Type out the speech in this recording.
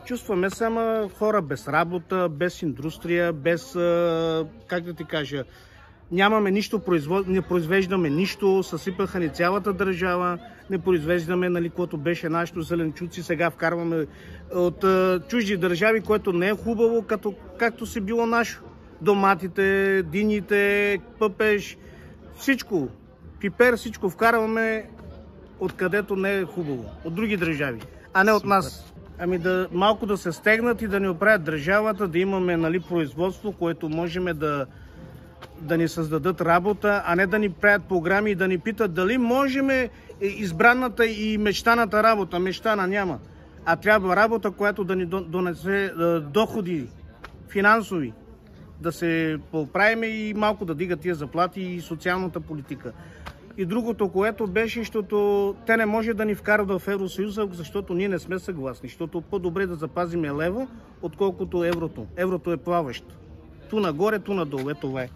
Чувстваме само хора без работа, без индустрия, без, как да ти кажа, нямаме нищо, не произвеждаме нищо, съсипаха ни цялата държава, не произвеждаме, нали, което беше нашето зеленчуци, сега вкарваме от чужди държави, което не е хубаво, както си било нашо. Доматите, дините, пъпеш, всичко, пипер, всичко вкарваме откъдето не е хубаво, от други държави, а не от нас. Ами малко да се стегнат и да ни оправят държавата, да имаме, нали, производство, което можем да ни създадат работа, а не да ни правят програми и да ни питат дали можем избраната и мечтаната работа. Мечтана няма, а трябва работа, която да ни донесе доходи финансови, да се поправим и малко да дига тия заплати и социалната политика. И другото, което беше, защото те не може да ни вкарат в Евросъюза, защото ние не сме съгласни, защото по-добре да запазим лева, отколкото еврото. Еврото е плаващо. Ту нагоре, ту надолу. Е, това е.